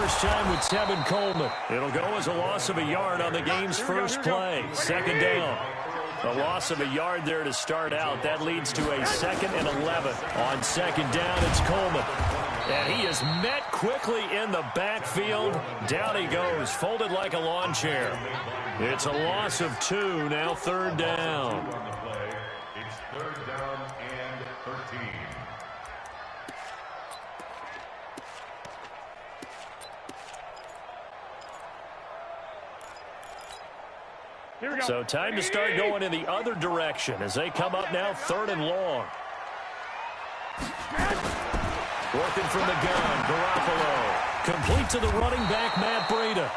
first time with Tevin Coleman. It'll go as a loss of a yard on the game's first play. Second down. A loss of a yard there to start out. That leads to a 2nd and 11. On second down, it's Coleman. And he is met quickly in the backfield. Down he goes, folded like a lawn chair. It's a loss of 2, now third down. It's third down and 13. So time to start going in the other direction as they come up now 3rd and long. Working from the gun, Garoppolo. Complete to the running back, Matt Breida.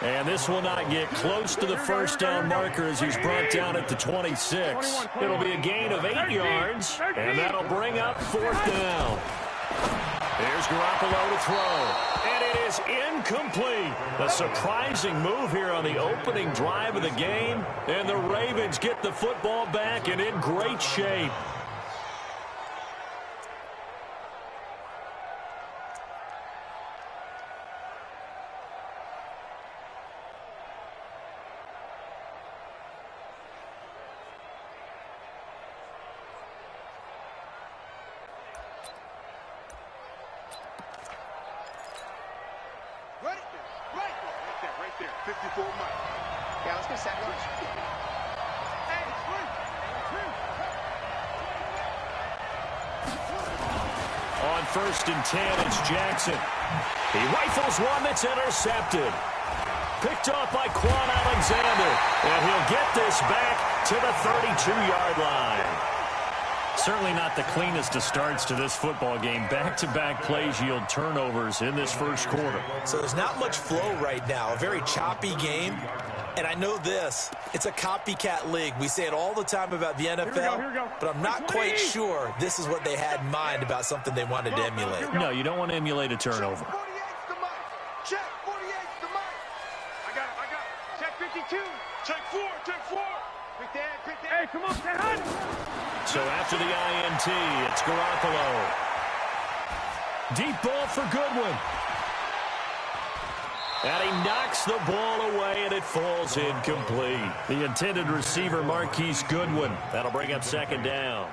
And this will not get close to the first down marker as he's brought down at the 26. It'll be a gain of 8 yards, and that'll bring up 4th down. Here's Garoppolo to throw, and it is incomplete. A surprising move here on the opening drive of the game, and the Ravens get the football back and in great shape. Right there. 54 Mike. Yeah, let's get sack lunch. On 1st and 10, it's Jackson. He rifles one that's intercepted. Picked off by Quan Alexander. And he'll get this back to the 32-yard line. Certainly not the cleanest of starts to this football game. Back-to-back plays yield turnovers in this first quarter. So there's not much flow right now. A very choppy game. And I know this. It's a copycat league. We say it all the time about the NFL. Here we go. But I'm not quite sure this is what they had in mind about something they wanted to emulate. No, you don't want to emulate a turnover. Check 48's the mic. I got it. Check 52. Check 4. Quick there. Hey, come on, stay hot. So after the INT, it's Garoppolo. Deep ball for Goodwin. And he knocks the ball away, and it falls incomplete. The intended receiver, Marquise Goodwin. That'll bring up 2nd down.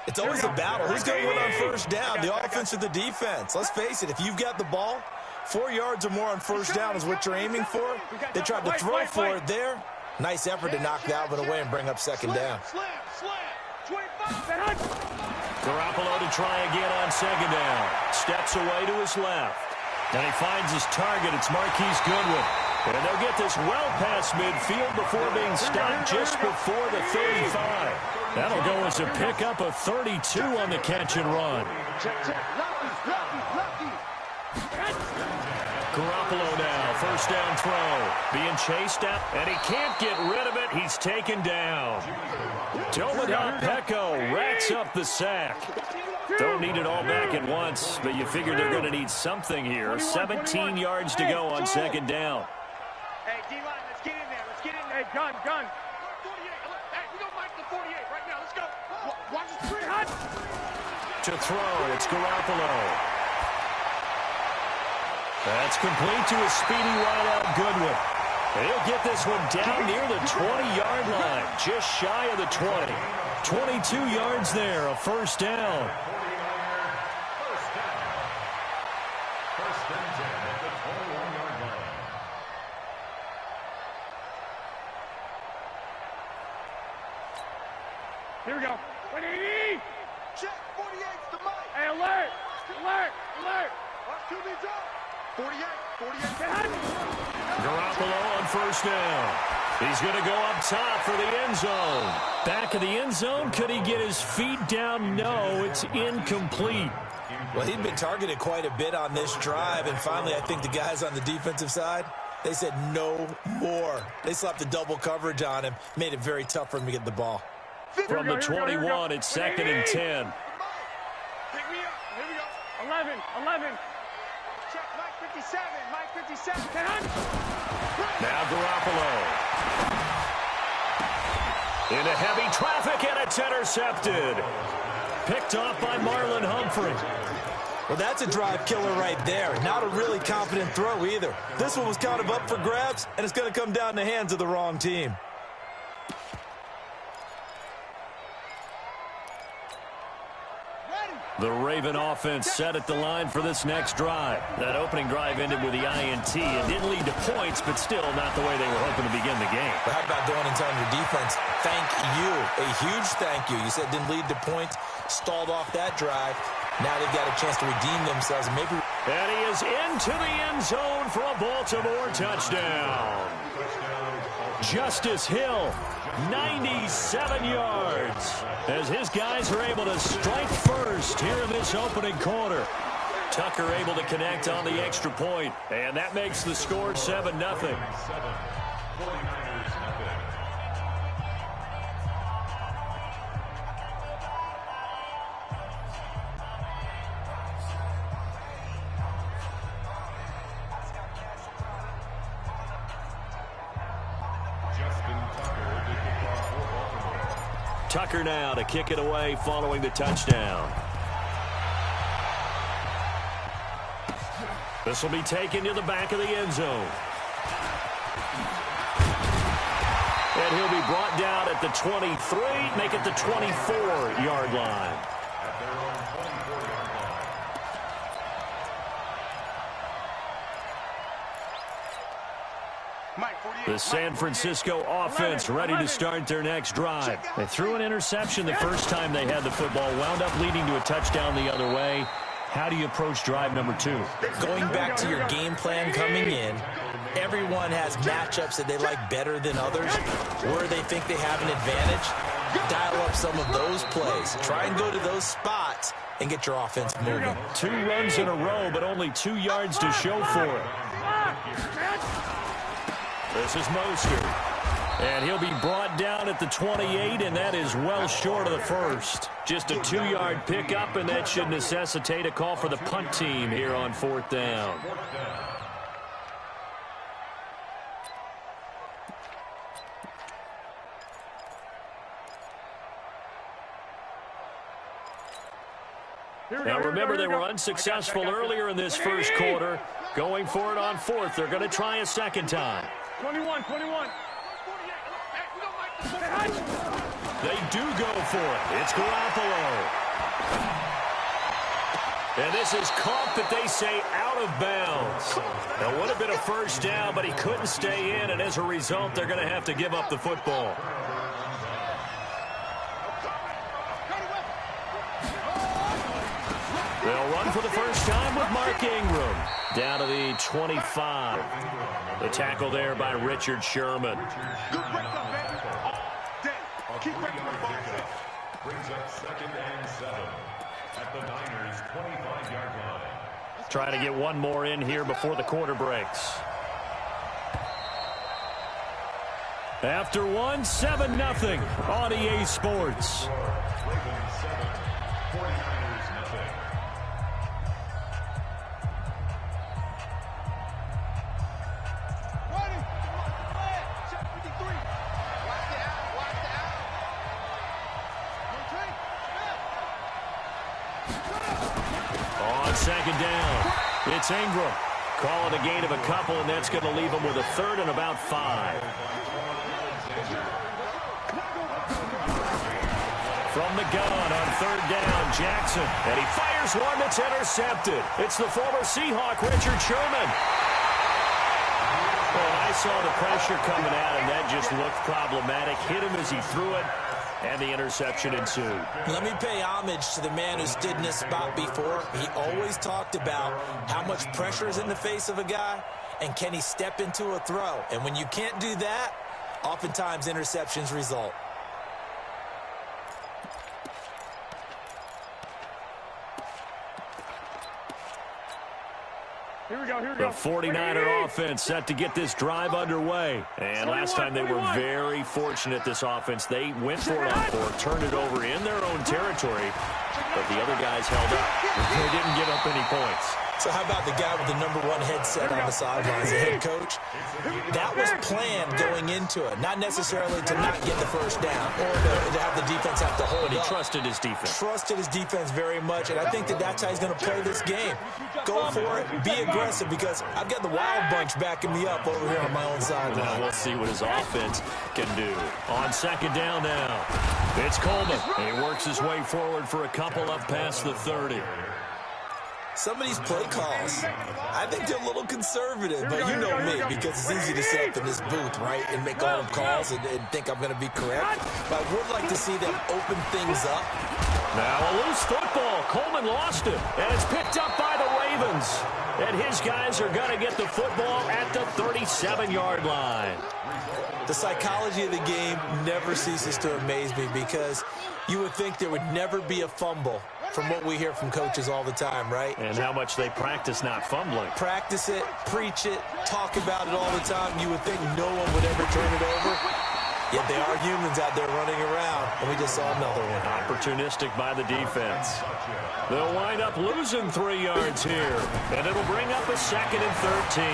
It's always a battle. Who's going to win on first down, the offense or the defense? Let's face it, if you've got the ball, 4 yards or more on first down is what you're aiming for. They tried to throw for it there. Nice effort to knock that one away and bring up 2nd down. Garoppolo to try again on 2nd down. Steps away to his left. And he finds his target. It's Marquise Goodwin. And they'll get this well past midfield before being stopped just before the 35. That'll go as a pickup of 32 on the catch and run. Garoppolo now, first down throw. Being chased out, and he can't get rid of it. He's taken down. Dominic Peko racks up the sack. Don't need it all back at once, but you figure they're going to need something here. 17 yards to go on 2nd down. Hey, D-line, let's get in there. Hey, gun. 48. Hey, we don't like the 48 right now. Let's go. Watch the screen. To throw, it's Garoppolo. That's complete to a speedy wideout Goodwin. He'll get this one down near the 20-yard line, just shy of the 20. 22 yards there, a first down. First and 10 at the 21-yard line. Here we go. 180. Check 48's the mic. Hey, alert. Watch QB's up. 48. Garoppolo on first down. He's going to go up top for the end zone. Back of the end zone. Could he get his feet down? No, it's incomplete. Well, he'd been targeted quite a bit on this drive, and finally I think the guys on the defensive side, they said no more. They slapped the double coverage on him, made it very tough for him to get the ball. From the 21, it's 2nd and 10. Pick me up. Here we go. 11. Check Mike 57. Now Garoppolo. Into heavy traffic, and it's intercepted. Picked off by Marlon Humphrey. Well, that's a drive killer right there. Not a really confident throw either. This one was kind of up for grabs, and it's going to come down in the hands of the wrong team. The Raven offense set at the line for this next drive. That opening drive ended with the INT. It didn't lead to points, but still not the way they were hoping to begin the game. But how about going and telling your defense, thank you, a huge thank you. You said it didn't lead to points, stalled off that drive. Now they've got a chance to redeem themselves. And he is into the end zone for a Baltimore touchdown. Justice Hill, 97 yards, as his guys are able to strike first here in this opening quarter. Tucker able to connect on the extra point, and that makes the score 7-0. Tucker now to kick it away following the touchdown. This will be taken to the back of the end zone. And he'll be brought down at the 23, make it the 24-yard line. The San Francisco offense ready to start their next drive. They threw an interception the first time they had the football, wound up leading to a touchdown the other way. How do you approach drive number 2? Going back to your game plan coming in, everyone has matchups that they like better than others, where they think they have an advantage. Dial up some of those plays. Try and go to those spots and get your offense moving. 2 runs in a row, but only 2 yards to show for it. This is Mostert, and he'll be brought down at the 28, and that is well short of the first. Just a 2-yard pickup, and that should necessitate a call for the punt team here on 4th down. Now remember, they were unsuccessful earlier in this first quarter. Going for it on 4th. They're going to try a second time. 21. They do go for it. It's Garoppolo. And this is caught, that they say, out of bounds. That would have been a first down, but he couldn't stay in, and as a result, they're going to have to give up the football. They'll run for the first time with Mark Ingram. Down to the 25. The tackle there by Richard Sherman. Brings up 2nd and 7 at the Niners' 25-yard line. Trying to get one more in here before the quarter breaks. After one, 7-0 on EA Sports. Ravens 7, 49ers 0. Second down. It's Ingram. Call it a gain of a couple, and that's going to leave him with a 3rd and about 5. From the gun on 3rd down, Jackson. And he fires one that's intercepted. It's the former Seahawk, Richard Sherman. Well, I saw the pressure coming at him. That just looked problematic. Hit him as he threw it. And the interception ensued. Let me pay homage to the man who stood in this spot before. He always talked about how much pressure is in the face of a guy, and can he step into a throw. And when you can't do that, oftentimes interceptions result. Here we go. The 49er offense set to get this drive underway. And last time they were very fortunate, this offense. They went for it on 4th, turned it over in their own territory, but the other guys held up. They didn't give up any points. So how about the guy with the #1 headset on the sidelines, the head coach? That was planned going into it, not necessarily to not get the first down or to have the defense have to hold But he up. trusted his defense. Trusted his defense very much, and I think that's how he's going to play this game. Go for it, be aggressive, because I've got the Wild Bunch backing me up over here on my own sideline. Now we'll see what his offense can do. On second down now, it's Coleman. He works his way forward for a couple up past the 30. Some of these play calls, I think they're a little conservative, but you know me, because it's easy to sit up in this booth, right, and make all the calls and think I'm going to be correct. But I would like to see them open things up. Now a loose football. Coleman lost it, and it's picked up by the Ravens. And his guys are going to get the football at the 37-yard line. The psychology of the game never ceases to amaze me, because you would think there would never be a fumble from what we hear from coaches all the time, right? And how much they practice not fumbling. Practice it, preach it, talk about it all the time. You would think no one would ever turn it over. Yet they are humans out there running around, and we just saw another one. Opportunistic by the defense. They'll wind up losing 3 yards here, and it'll bring up a 2nd and 13.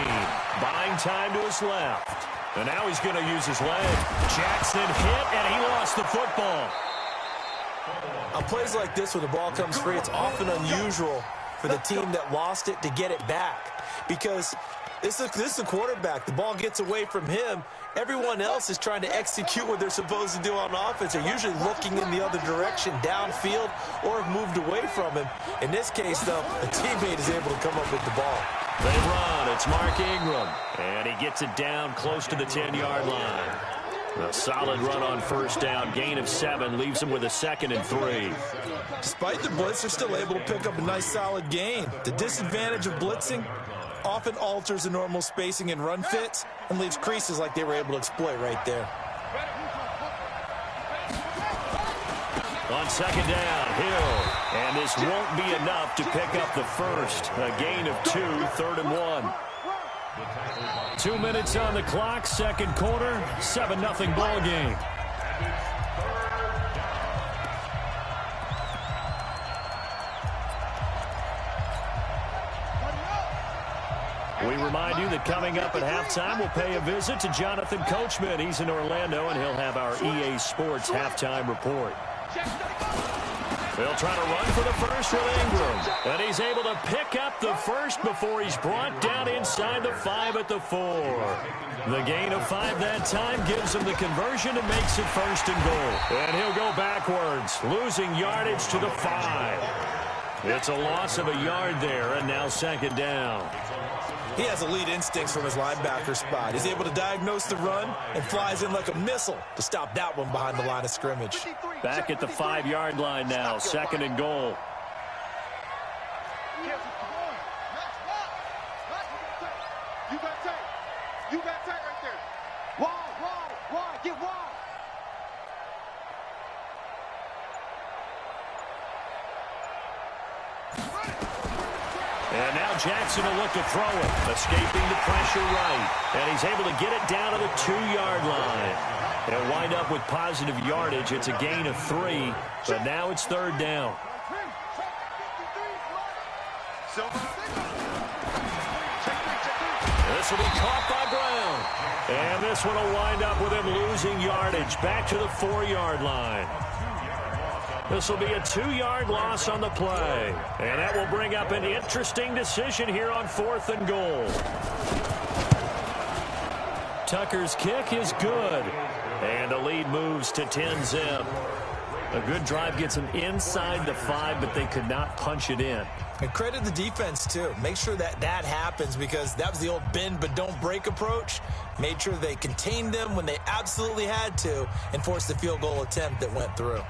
Buying time to his left. And now he's going to use his leg. Jackson hit, and he lost the football. On plays like this where the ball comes free, it's often unusual for the team that lost it to get it back, because this is a quarterback. The ball gets away from him. Everyone else is trying to execute what they're supposed to do on offense. They're usually looking in the other direction, downfield, or have moved away from him. In this case, though, a teammate is able to come up with the ball. They run. It's Mark Ingram, and he gets it down close to the 10-yard line. A solid run on first down. Gain of 7 leaves him with a 2nd and 3. Despite the blitz, they're still able to pick up a nice, solid gain. The disadvantage of blitzing often alters the normal spacing and run fits and leaves creases like they were able to exploit right there. On second down, Hill. And this won't be enough to pick up the first. A gain of 2, 3rd and 1. 2 minutes on the clock, second quarter, 7-0 ball game. We remind you that coming up at halftime, we'll pay a visit to Jonathan Coachman. He's in Orlando, and he'll have our EA Sports halftime report. They'll try to run for the first with Ingram. And he's able to pick up the first before he's brought down inside the 5 at the 4. The gain of 5 that time gives him the conversion and makes it 1st and goal. And he'll go backwards, losing yardage to the 5. It's a loss of a yard there, and now 2nd down. He has elite instincts from his linebacker spot. He's able to diagnose the run and flies in like a missile to stop that one behind the line of scrimmage. Back at the 5-yard line now, 2nd and goal. You got tight. You got tight right there. Wide, get wide. And now Jackson will look to throw it, escaping the pressure right. And he's able to get it down to the 2-yard line. They'll wind up with positive yardage. It's a gain of 3, but now it's 3rd down. This will be caught by Brown. And this one will wind up with him losing yardage back to the 4-yard line. This will be a 2-yard loss on the play. And that will bring up an interesting decision here on 4th and goal. Tucker's kick is good. And the lead moves to 10-zip. A good drive gets them inside the 5, but they could not punch it in. And credit the defense, too. Make sure that happens, because that was the old bend but don't break approach. Made sure they contained them when they absolutely had to and forced the field goal attempt that went through.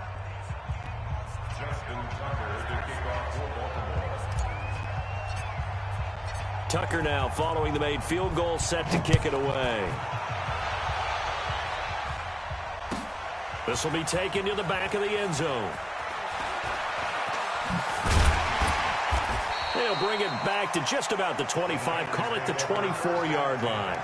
Tucker now following the made field goal, set to kick it away. This will be taken to the back of the end zone. They'll bring it back to just about the 25, call it the 24-yard line.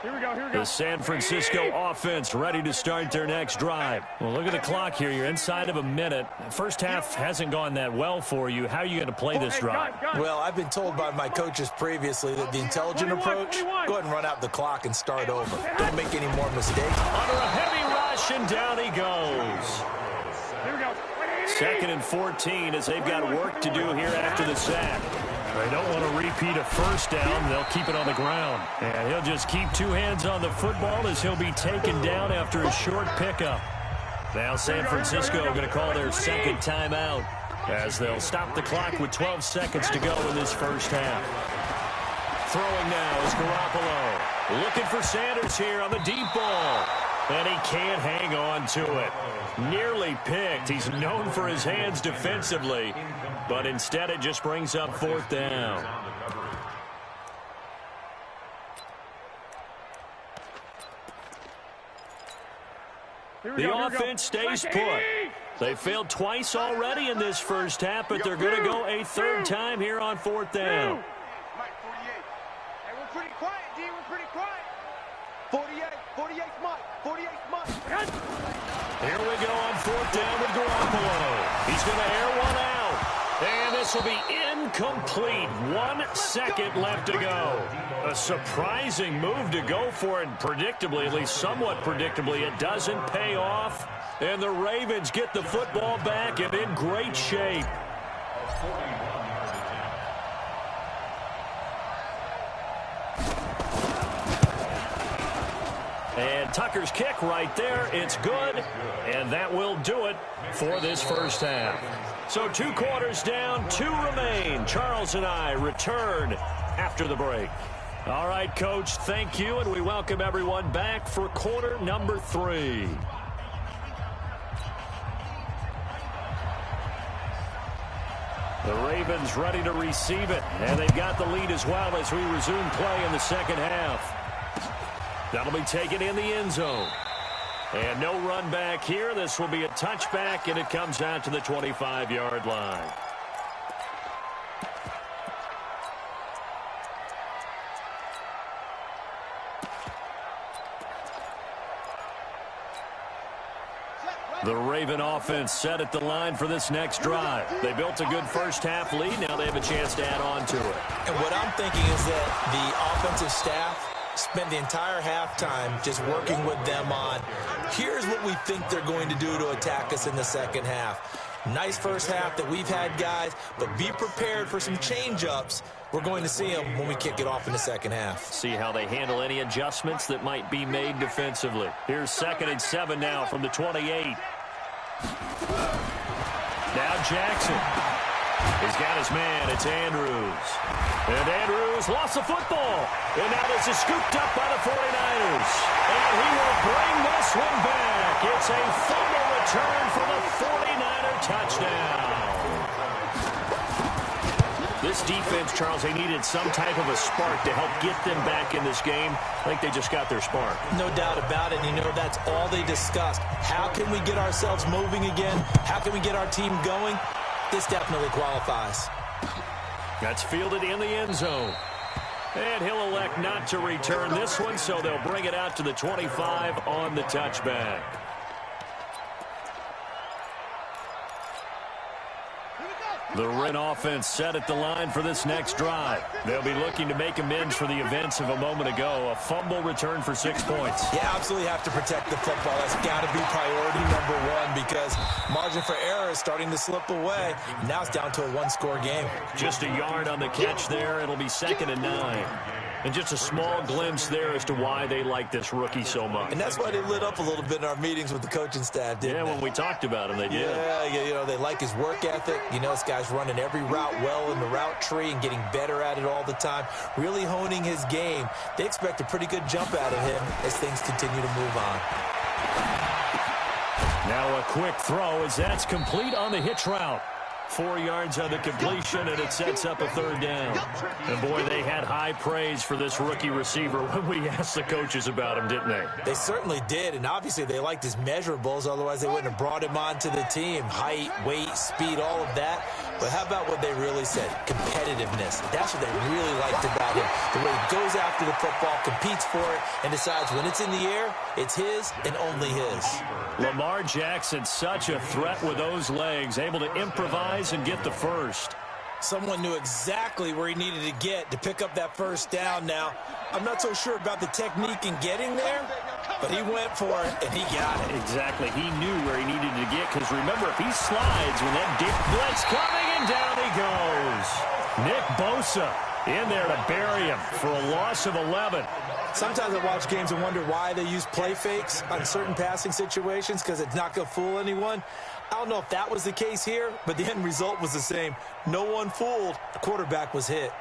The San Francisco offense ready to start their next drive. Well, look at the clock here. You're inside of a minute. First half hasn't gone that well for you. How are you going to play this drive? Well, I've been told by my coaches previously that the intelligent approach, go ahead and run out the clock and start over. Don't make any more mistakes. Under a heavy rush, and down he goes. Second and 14 as they've got work to do here after the sack. They don't want to repeat a first down. They'll keep it on the ground. And he'll just keep two hands on the football as he'll be taken down after a short pickup. Now San Francisco going to call their second timeout as they'll stop the clock with 12 seconds to go in this first half. Throwing now is Garoppolo. Looking for Sanders here on the deep ball. And he can't hang on to it. Nearly picked. He's known for his hands defensively, but instead it just brings up fourth down. The offense stays put. They failed twice already in this first half, but they're going to go a third time here on fourth down. Mike, 48. Hey, we're pretty quiet, D. We're pretty quiet. 48 Mike. 48 Mike. Here we go on fourth down with Garoppolo. He's going to air one out. And this will be incomplete. 1 second left to go. A surprising move to go for it. Predictably, at least somewhat predictably, it doesn't pay off. And the Ravens get the football back and in great shape. And Tucker's kick right there. It's good. And that will do it for this first half. So 2 quarters down, 2 remain. Charles and I return after the break. All right, Coach, thank you. And we welcome everyone back for quarter number 3. The Ravens ready to receive it. And they've got the lead as well as we resume play in the second half. That'll be taken in the end zone. And no run back here. This will be a touchback, and it comes out to the 25-yard line. The Raven offense set at the line for this next drive. They built a good first half lead. Now they have a chance to add on to it. And what I'm thinking is that the offensive staff spent the entire halftime just working with them on, here's what we think they're going to do to attack us in the second half. Nice first half that we've had, guys, but be prepared for some change-ups. We're going to see them when we kick it off in the second half. See how they handle any adjustments that might be made defensively. Here's 2nd and 7 now from the 28. Now Jackson. He's got his man. It's Andrews. And Andrews lost the football. And now this is scooped up by the 49ers. And he will bring this one back. It's a fumble return for the 49er touchdown. This defense, Charles, they needed some type of a spark to help get them back in this game. I think they just got their spark. No doubt about it. You know, that's all they discussed. How can we get ourselves moving again? How can we get our team going? This definitely qualifies. That's fielded in the end zone. And he'll elect not to return this one, so they'll bring it out to the 25 on the touchback. The Red offense set at the line for this next drive. They'll be looking to make amends for the events of a moment ago. A fumble return for 6 points. Yeah, absolutely have to protect the football. That's got to be priority number 1 because margin for error is starting to slip away. Now it's down to a 1-score game. Just a yard on the catch there. It'll be 2nd and 9. And just a small glimpse there as to why they like this rookie so much. And that's why they lit up a little bit in our meetings with the coaching staff, didn't they? When we talked about him, they did. Yeah, you know, they like his work ethic. You know, this guy's running every route well in the route tree and getting better at it all the time, really honing his game. They expect a pretty good jump out of him as things continue to move on. Now a quick throw as that's complete on the hitch route. 4 yards on the completion, and it sets up a 3rd down. And, boy, they had high praise for this rookie receiver when we asked the coaches about him, didn't they? They certainly did, and obviously they liked his measurables. Otherwise, they wouldn't have brought him onto the team. Height, weight, speed, all of that. But how about what they really said? Competitiveness. That's what they really liked about about him. The way he goes after the football, competes for it, and decides when it's in the air, it's his and only his. Lamar Jackson, such a threat with those legs, able to improvise and get the first. Someone knew exactly where he needed to get to pick up that first down now. I'm not so sure about the technique in getting there, but he went for it, and he got it. Exactly. He knew where he needed to get, because remember, if he slides when that deep blitz coming, and down he goes. Nick Bosa in there to bury him for a loss of 11. Sometimes I watch games and wonder why they use play fakes on certain passing situations, because it's not going to fool anyone. I don't know if that was the case here, but the end result was the same. No one fooled. The quarterback was hit.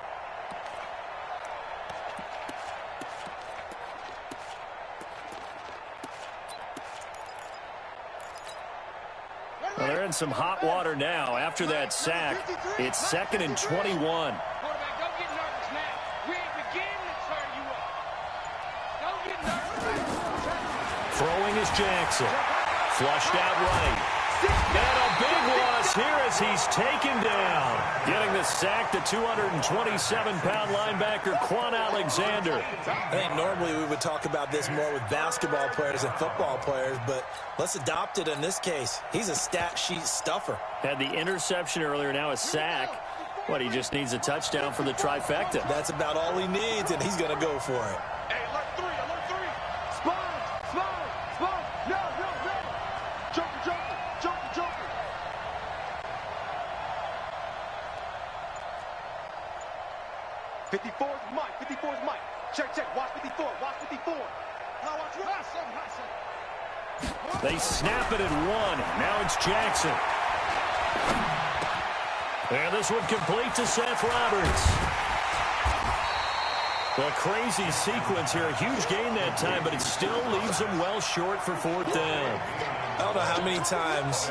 Well, they're in some hot water now. After that sack, it's 2nd and 21. Quarterback, don't get nervous now. We ain't beginning to turn you up. Don't get nervous. Throwing is Jackson. Flushed out right. And a big loss here as he's taken down. Getting the sack, the 227-pound linebacker, Quan Alexander. I think normally we would talk about this more with basketball players and football players, but let's adopt it in this case. He's a stat sheet stuffer. Had the interception earlier, now a sack. What, he just needs a touchdown for the trifecta. That's about all he needs, and he's going to go for it. Hey, alert 3, alert 3. Spawn. No. Joker. 54's Mike. Check. Watch 54. Now watch right. They snap it at 1. Now it's Jackson. And this one complete to Seth Roberts. A crazy sequence here. A huge gain that time, but it still leaves them well short for 4th down. I don't know how many times,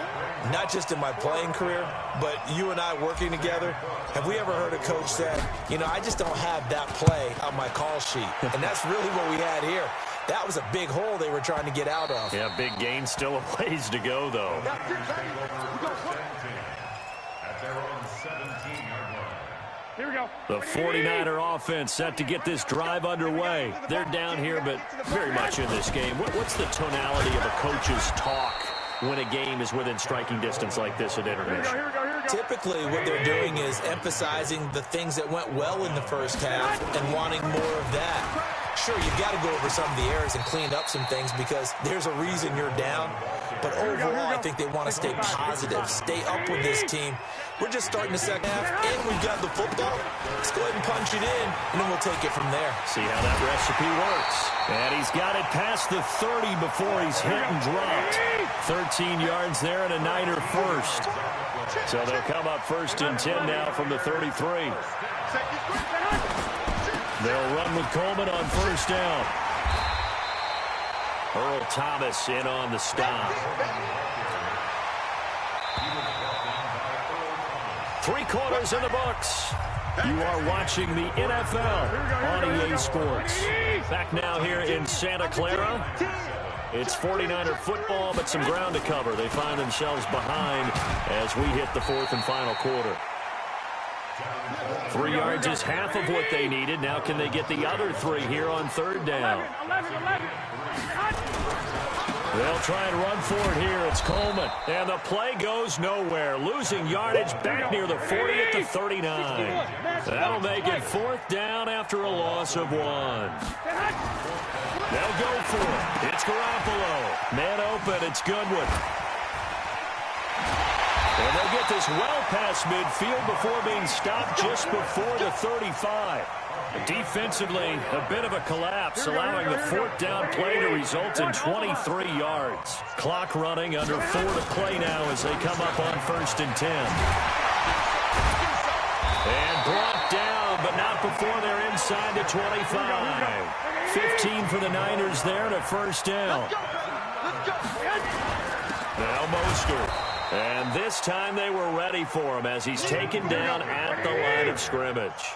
not just in my playing career, but you and I working together, have we ever heard a coach say, I just don't have that play on my call sheet. And that's really what we had here. That was a big hole they were trying to get out of. Yeah, big gain, still a ways to go, though. At their own 17-yard line. Here we go. The 49er offense set to get this drive underway. They're down here, but very much in this game. What's the tonality of a coach's talk when a game is within striking distance like this at intermission? Here we go. Typically, what they're doing is emphasizing the things that went well in the first half and wanting more of that. Sure, you've got to go over some of the errors and clean up some things because there's a reason you're down. But overall, I think they want to stay positive, stay up with this team. We're just starting the second half, and we've got the football. Let's go ahead and punch it in, and then we'll take it from there. See how that recipe works. And he's got it past the 30 before he's hit and dropped. 13 yards there and a Niner first. So they'll come up 1st and 10 now from the 33. They'll run with Coleman on 1st down. Earl Thomas in on the stop. 3 quarters in the books. You are watching the NFL on EA Sports. Back now here in Santa Clara. It's 49er football, but some ground to cover. They find themselves behind as we hit the 4th and final quarter. 3 yards is half of what they needed. Now can they get the other 3 here on 3rd down? They'll try and run for it here. It's Coleman. And the play goes nowhere. Losing yardage back near the 40 at the 39. That'll make it 4th down after a loss of 1. They'll go for it. It's Garoppolo. Man open. It's Goodwin. And they'll get this well past midfield before being stopped just before the 35. Defensively, a bit of a collapse, allowing the 4th down play to result in 23 yards. Clock running, under 4 to play now as they come up on 1st and 10. And brought down, but not before they're inside the 25. 15 for the Niners there to 1st down. Now Mostert. And this time they were ready for him as he's taken down at the line of scrimmage.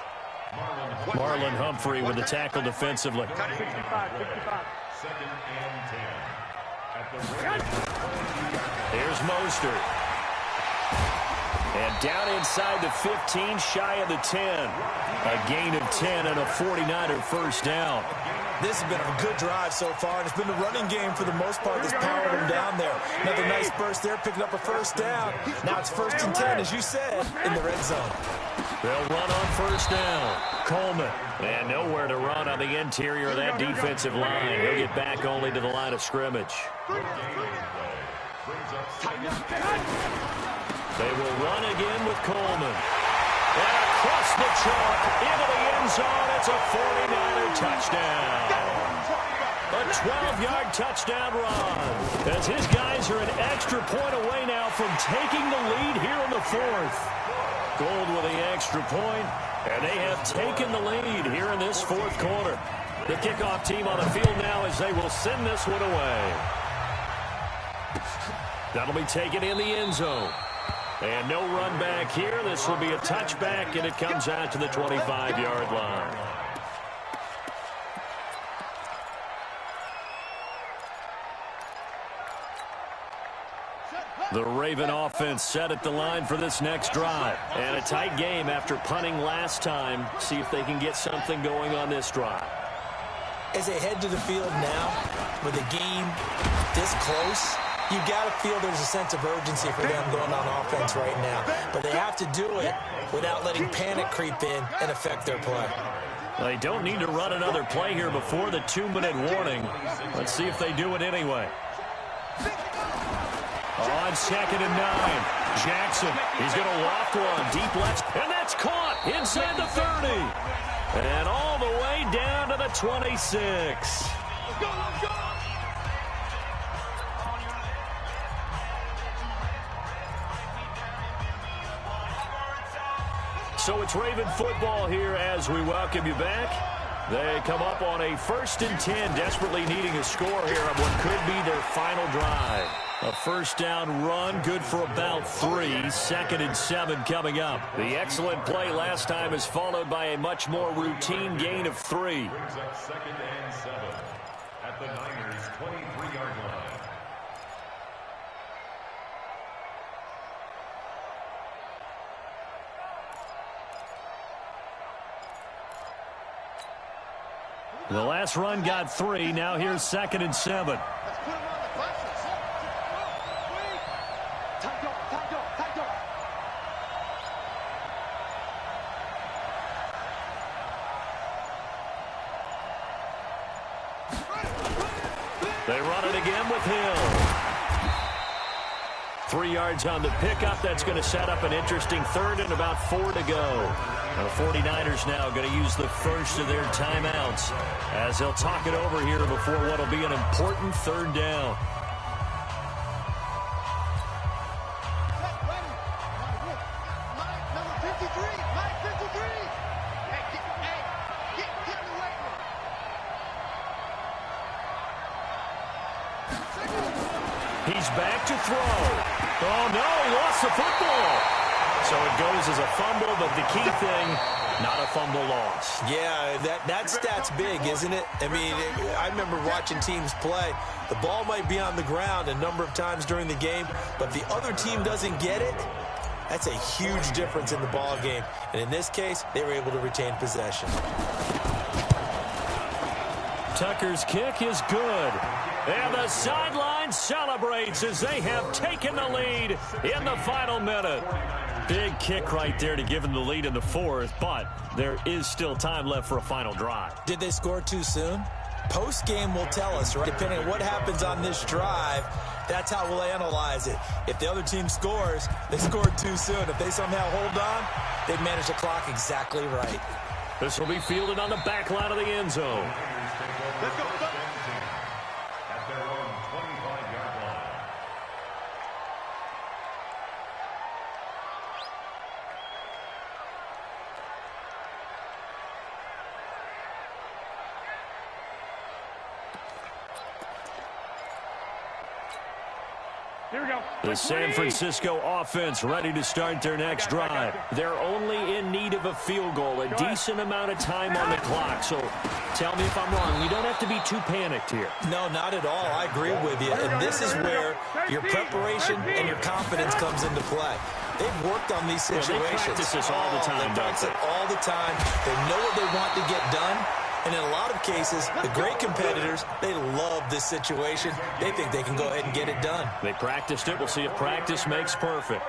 Marlon Humphrey with the tackle defensively. 2nd and 10. Here's Mostert. And down inside the 15, shy of the 10. A gain of 10 and a 49er first down. This has been a good drive so far, and it's been the running game for the most part that's powered them down there. Another nice burst there, picking up a first down. Now it's 1st and 10, as you said, in the red zone. They'll run on first down. Coleman. And nowhere to run on the interior of that defensive line. He'll get back only to the line of scrimmage. They will run again with Coleman. And across the chalk, into the end zone, it's a 49er touchdown. A 12-yard touchdown run. As his guys are an extra point away now from taking the lead here in the 4th. Gould with the extra point, and they have taken the lead here in this 4th quarter. The kickoff team on the field now as they will send this one away. That'll be taken in the end zone. And no run back here. This will be a touchback, and it comes out to the 25-yard line. The Raven offense set at the line for this next drive. And a tight game after punting last time. See if they can get something going on this drive. As they head to the field now, with a game this close, you got to feel there's a sense of urgency for them going on offense right now. But they have to do it without letting panic creep in and affect their play. They don't need to run another play here before the 2-minute warning. Let's see if they do it anyway. On 2nd and 9, Jackson. He's going to loft one deep left, and that's caught inside the 30. And all the way down to the 26. Let's go, let's go. So it's Raven football here as we welcome you back. They come up on a 1st and 10, desperately needing a score here on what could be their final drive. A first down run, good for about 3. 2nd and 7 coming up. The excellent play last time is followed by a much more routine gain of 3. Brings up 2nd and 7 at the Niners' 23-yard line. The last run got 3. Now here's 2nd and 7. They run it again with Hill. 3 yards on the pickup. That's going to set up an interesting 3rd and about 4 to go. The 49ers now going to use the first of their timeouts as they'll talk it over here before what will be an important 3rd down. He's back to throw. Oh, no, he lost the football. So it goes as a fumble, but the key thing, not a fumble loss. Yeah, that stat's big, isn't it? I mean, I remember watching teams play. The ball might be on the ground a number of times during the game, but if the other team doesn't get it, that's a huge difference in the ball game. And in this case, they were able to retain possession. Tucker's kick is good. And the sideline celebrates as they have taken the lead in the final minute. Big kick right there to give them the lead in the 4th, but there is still time left for a final drive. Did they score too soon? Post-game will tell us, right? Depending on what happens on this drive, that's how we'll analyze it. If the other team scores, they scored too soon. If they somehow hold on, they've managed the clock exactly right. This will be fielded on the back line of the end zone. Let's go. At their own 25-yard line. Here we go. The San Francisco offense ready to start their next drive. They're only in need of a field goal, a decent amount of time on the clock. So tell me if I'm wrong. You don't have to be too panicked here. No, not at all. I agree with you. And this is where your preparation and your confidence comes into play. They've worked on these situations. They practice this all the time, They practice it all the time. They know what they want to get done. And in a lot of cases, the great competitors, they love this situation. They think they can go ahead and get it done. They practiced it. We'll see if practice makes perfect.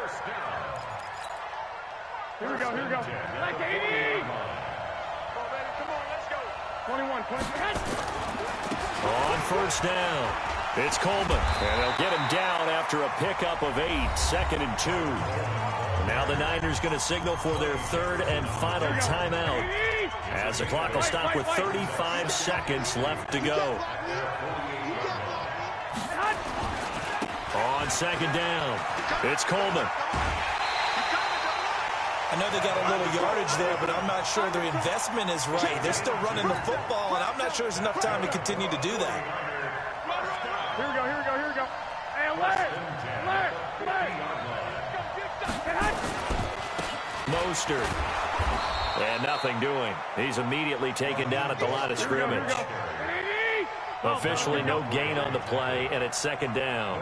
Here we go, here we go. Like 80! Come on, baby, come on, let's go. 21, 23. On first down, it's Coleman. And they'll get him down after a pickup of 8, 2nd and 2. Now the Niners going to signal for their third and final timeout, as the clock will stop with 35 seconds left to go. On second down, it's Coleman. I know they got a little yardage there, but I'm not sure their investment is right. They're still running the football, and I'm not sure there's enough time to continue to do that. Here we go, here we go, here we go. Hey, Larry! Mostert. And nothing doing. He's immediately taken down at the line of scrimmage. Officially no gain on the play, and it's second down.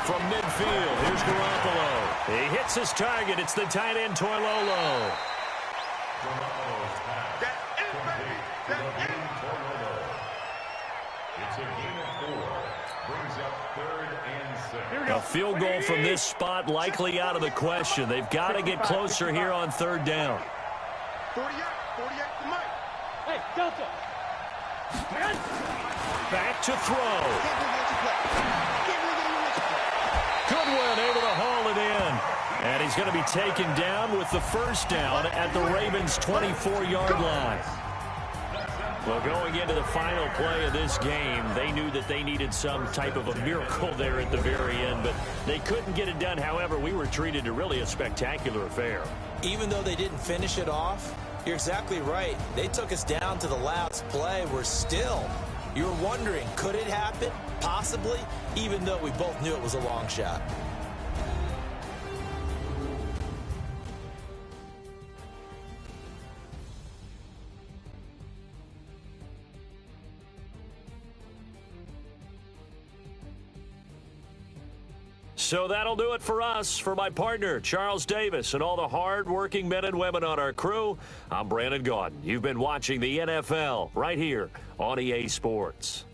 From midfield, here's Garoppolo. He hits his target. It's the tight end, Toilolo. It's a gain of 4. Brings up 3rd and 6. A field goal from this spot likely out of the question. They've got to get closer here on third down. 48 to Mike. Hey, Delta. Back to throw. Goodwin able to haul it in. And he's going to be taken down with the first down at the Ravens' 24-yard line. Well, going into the final play of this game, they knew that they needed some type of a miracle there at the very end, but they couldn't get it done. However, we were treated to really a spectacular affair. Even though they didn't finish it off, you're exactly right. They took us down to the last play. We're still, you were wondering, could it happen? Possibly, even though we both knew it was a long shot. So that'll do it for us. For my partner, Charles Davis, and all the hard-working men and women on our crew, I'm Brandon Gaudin. You've been watching the NFL right here on EA Sports.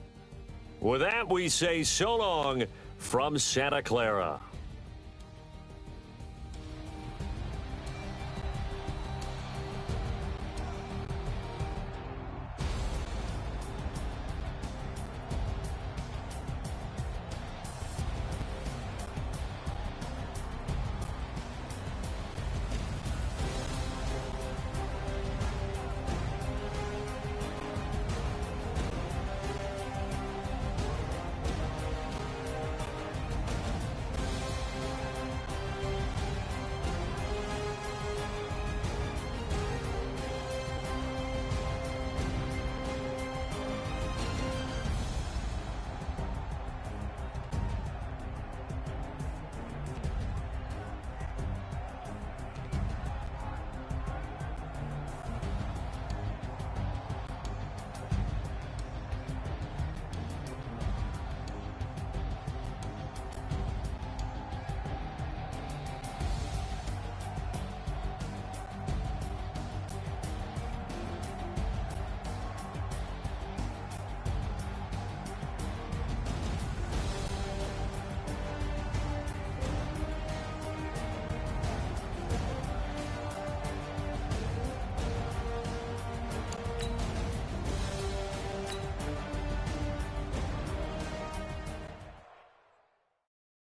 With that, we say so long from Santa Clara.